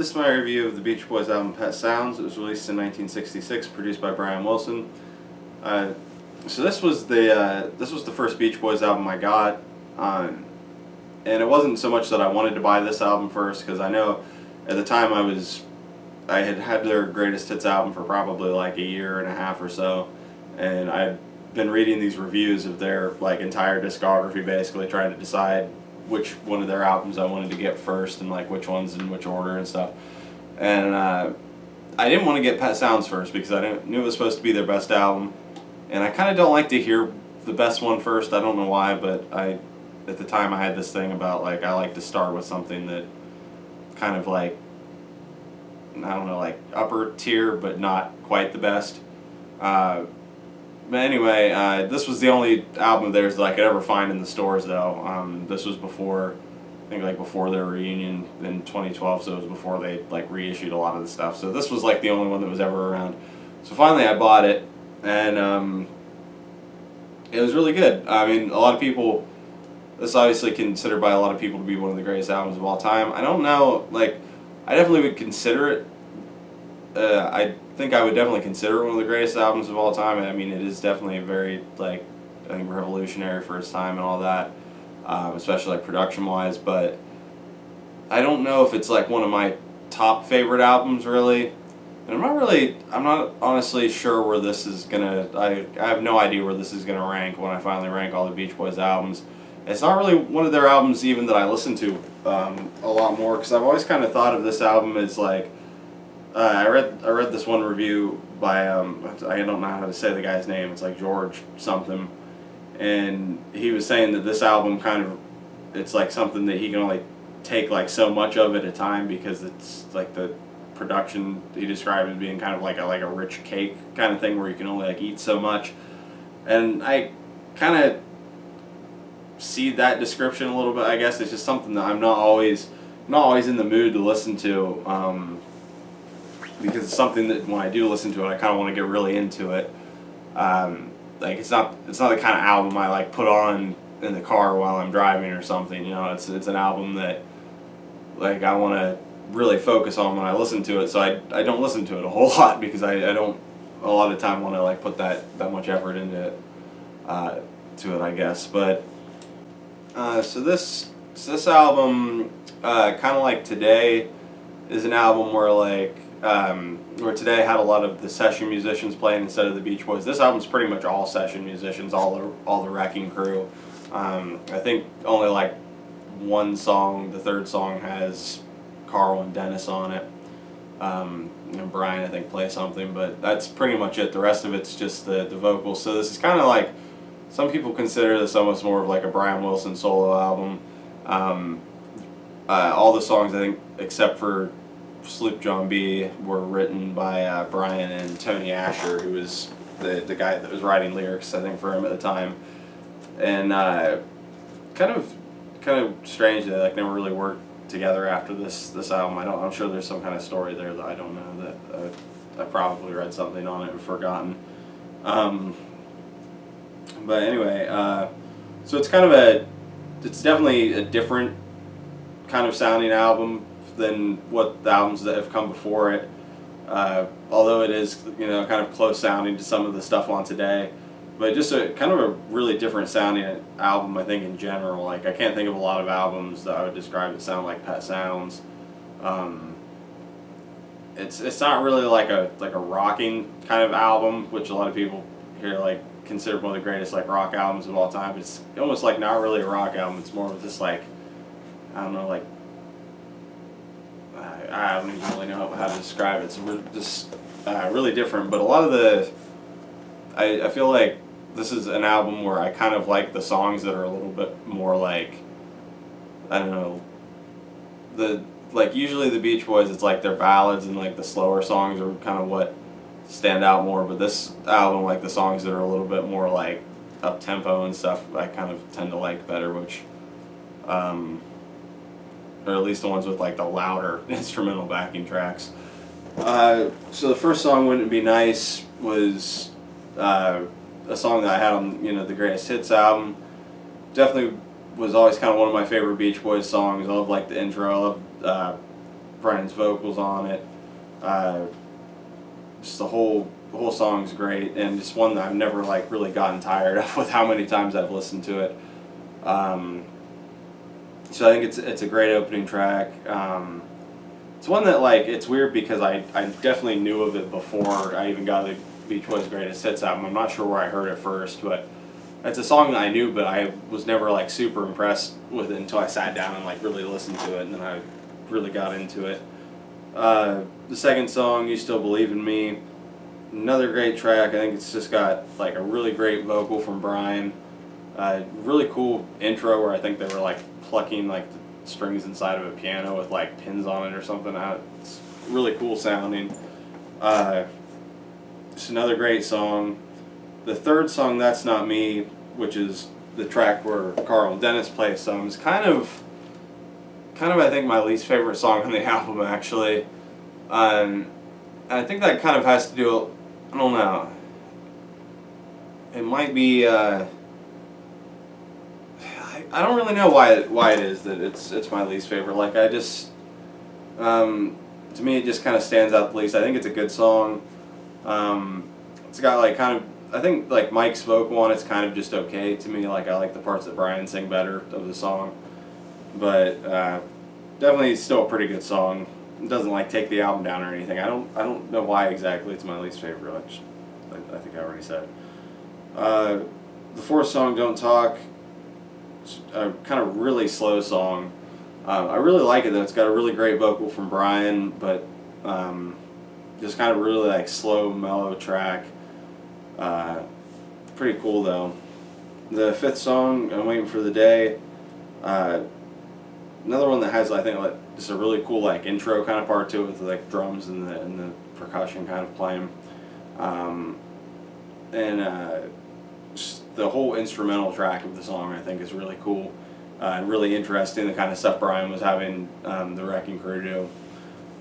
This is my review of the Beach Boys album Pet Sounds. It was released in 1966, produced by Brian Wilson. So this was the first Beach Boys album I got, and it wasn't so much that I wanted to buy this album first, because I know at the time I had had their greatest hits album for probably like a year and a half or so, and I'd been reading these reviews of their like entire discography, basically trying to decide which one of their albums I wanted to get first and like which ones in which order and stuff. And I didn't want to get Pet Sounds first because I knew it was supposed to be their best album, and I kind of don't like to hear the best one first. I don't know why, but at the time I had this thing about like I like to start with something that kind of like, I don't know, like upper tier but not quite the best. But anyway, this was the only album of theirs that I could ever find in the stores, though. This was before, I think, like before their reunion in 2012, so it was before they like reissued a lot of the stuff. So this was like the only one that was ever around. So finally, I bought it, and it was really good. I mean, a lot of people, this is obviously considered by a lot of people to be one of the greatest albums of all time. I don't know, like, I definitely would consider it. I think I would definitely consider it one of the greatest albums of all time. I mean, it is definitely very, like, I think revolutionary for its time and all that, especially like production-wise. But I don't know if it's like one of my top favorite albums, really. And I'm not honestly sure where this is gonna. I have no idea where this is gonna rank when I finally rank all the Beach Boys albums. It's not really one of their albums even that I listen to a lot more, because I've always kind of thought of this album as like. I read this one review by I don't know how to say the guy's name. It's like George something, and he was saying that this album kind of, it's like something that he can only take like so much of at a time, because it's like the production he described as being kind of like a rich cake kind of thing where you can only like eat so much, and I kind of see that description a little bit. I guess it's just something that I'm not always in the mood to listen to. Because it's something that when I do listen to it, I kind of want to get really into it. Like it's not the kind of album I like put on in the car while I'm driving or something. You know, it's an album that like I want to really focus on when I listen to it. So I don't listen to it a whole lot, because I don't a lot of the time want to like put that much effort into it to it, I guess. But so this album, kind of like Today, is an album where like. Where Today had a lot of the session musicians playing instead of the Beach Boys. This album's pretty much all session musicians, all the Wrecking Crew. I think only like one song, the third song, has Carl and Dennis on it. And Brian, I think, plays something, but that's pretty much it. The rest of it's just the vocals. So this is kind of like, some people consider this almost more of like a Brian Wilson solo album. All the songs, I think, except for Sloop John B, were written by Brian and Tony Asher, who was the guy that was writing lyrics, I think, for him at the time. And kind of strange that they like never really worked together after this album. I'm sure there's some kind of story there that I don't know, that I probably read something on it and forgotten. But anyway, so it's definitely a different kind of sounding album than what the albums that have come before it. Although it is, you know, kind of close sounding to some of the stuff on Today, but just a kind of a really different sounding album, I think, in general. Like, I can't think of a lot of albums that I would describe that sound like Pet Sounds. It's not really like a rocking kind of album, which a lot of people here like consider one of the greatest like rock albums of all time. It's almost like not really a rock album. It's more of just like, I don't know, like, I don't even really know how to describe it. So we're just really different. But a lot of I feel like this is an album where I kind of like the songs that are a little bit more like, I don't know, like usually the Beach Boys, it's like their ballads and like the slower songs are kind of what stand out more. But this album, like the songs that are a little bit more like up tempo and stuff, I kind of tend to like better, which. Or at least the ones with like the louder instrumental backing tracks. So the first song, Wouldn't It Be Nice, was a song that I had on, you know, the Greatest Hits album. Definitely was always kind of one of my favorite Beach Boys songs. I love like the intro. I love Brian's vocals on it. Uh, just the whole song's great, and just one that I've never like really gotten tired of with how many times I've listened to it. So I think it's a great opening track. It's one that like it's weird because I definitely knew of it before I even got the Beach Boys Greatest Hits album. I'm not sure where I heard it first, but it's a song that I knew, but I was never like super impressed with it until I sat down and like really listened to it, and then I really got into it. The second song, You Still Believe in Me, another great track. I think it's just got like a really great vocal from Brian. Really cool intro where I think they were like plucking like the strings inside of a piano with like pins on it or something. It's really cool sounding. Just another great song. The third song, That's Not Me, which is the track where Carl and Dennis play some, is kind of I think my least favorite song on the album actually. I think that kind of has to do, I don't know, it might be, I don't really know why it is that it's my least favorite. Like I just, to me it just kind of stands out the least. I think it's a good song. It's got like kind of, I think like Mike's vocal on it's kind of just okay to me. Like I like the parts that Brian sing better of the song, but definitely still a pretty good song. It doesn't like take the album down or anything. I don't know why exactly it's my least favorite. I think I already said. The fourth song, Don't Talk, it's a kind of really slow song. I really like it though. It's got a really great vocal from Brian, but just kind of really like slow, mellow track. Pretty cool though. The fifth song, I'm Waiting for the Day. Another one that has, I think, like just a really cool like intro kind of part to it with like drums and the percussion kind of playing, and just the whole instrumental track of the song I think is really cool and really interesting. The kind of stuff Brian was having the Wrecking Crew do,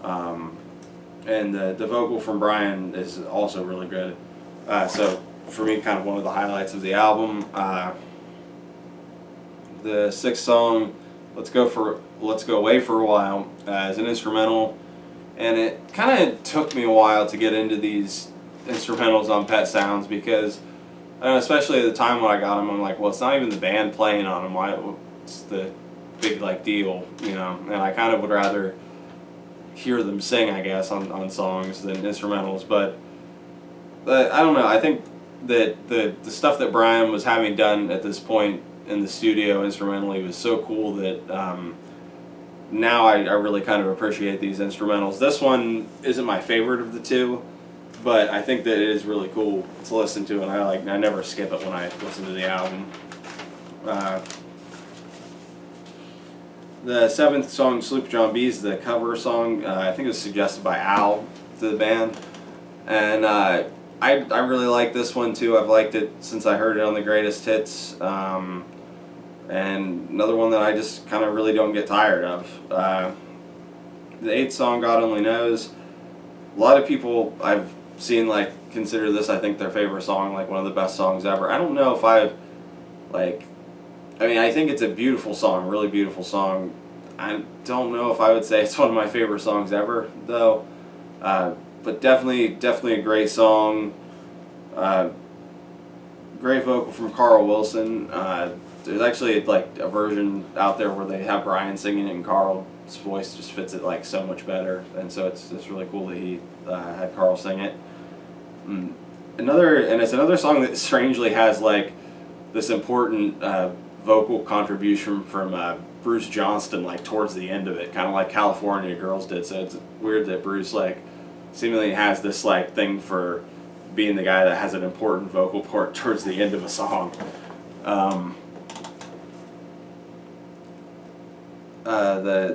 and the vocal from Brian is also really good. So for me, kind of one of the highlights of the album. The sixth song, Let's Go Away for a While, as an instrumental, and it kind of took me a while to get into these instrumentals on Pet Sounds because, I don't know, especially at the time when I got them, I'm like, well, it's not even the band playing on them. What's the big like deal, you know? And I kind of would rather hear them sing, I guess, on songs than instrumentals. But I don't know. I think that the stuff that Brian was having done at this point in the studio instrumentally was so cool that now I really kind of appreciate these instrumentals. This one isn't my favorite of the two, but I think that it is really cool to listen to, and I never skip it when I listen to the album. The seventh song, Sloop John B, is the cover song. I think it was suggested by Al to the band, and I really like this one too. I've liked it since I heard it on the Greatest Hits. And another one that I just kind of really don't get tired of. The eighth song, God Only Knows. A lot of people I've seen like consider this, I think, their favorite song, like one of the best songs ever. I don't know if I think it's a beautiful song, really beautiful song. I don't know if I would say it's one of my favorite songs ever, though. But definitely a great song. Great vocal from Carl Wilson. There's actually like a version out there where they have Brian singing it and Carl's voice just fits it like so much better, and so it's really cool that he had Carl sing it. It's another song that strangely has like this important vocal contribution from Bruce Johnston like towards the end of it, kind of like California Girls did. So it's weird that Bruce like seemingly has this like thing for being the guy that has an important vocal part towards the end of a song.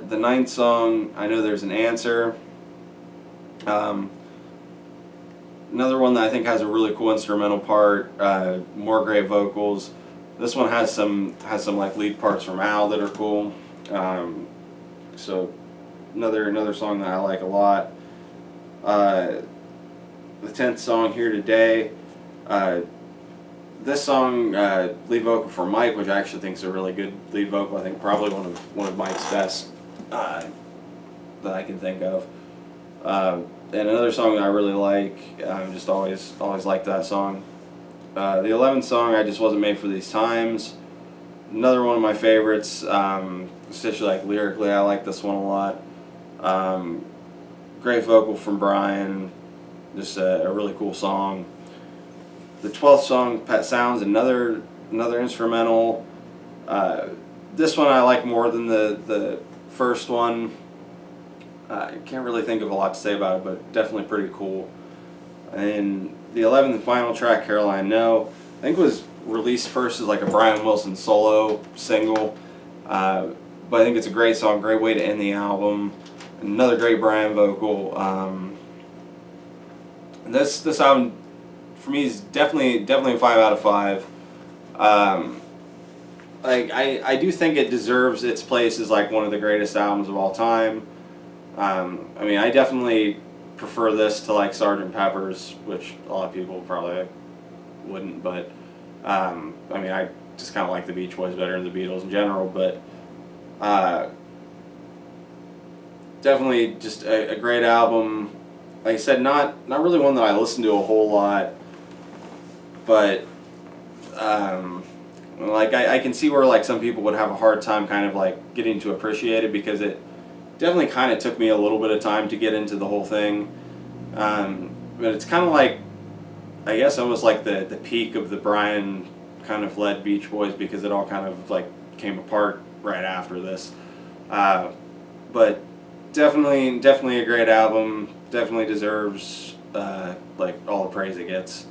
The ninth song, I Know There's an Answer. Another one that I think has a really cool instrumental part, more great vocals. This one has some like lead parts from Al that are cool. So another song that I like a lot. The 10th song, Here Today. This song, lead vocal for Mike, which I actually think is a really good lead vocal. I think probably one of Mike's best that I can think of. And another song that I really like, just always liked that song. The 11th song, I Just Wasn't Made for These Times. Another one of my favorites, especially like lyrically, I like this one a lot. Great vocal from Brian, just a really cool song. The 12th song, Pet Sounds, another instrumental. This one I like more than the first one. I can't really think of a lot to say about it, but definitely pretty cool. And the 11th and final track, Caroline No, I think was released first as like a Brian Wilson solo single. But I think it's a great song, great way to end the album. Another great Brian vocal. This album for me is definitely a 5 out of 5. I do think it deserves its place as like one of the greatest albums of all time. I mean, I definitely prefer this to like Sgt. Pepper's, which a lot of people probably wouldn't, but I mean, I just kind of like the Beach Boys better than the Beatles in general, but definitely just a great album. Like I said, not really one that I listen to a whole lot, but like I can see where like some people would have a hard time kind of like getting to appreciate it, because it definitely kind of took me a little bit of time to get into the whole thing. But it's kind of like, I guess almost like the peak of the Brian kind of led Beach Boys, because it all kind of like came apart right after this. But definitely a great album. Definitely deserves like all the praise it gets.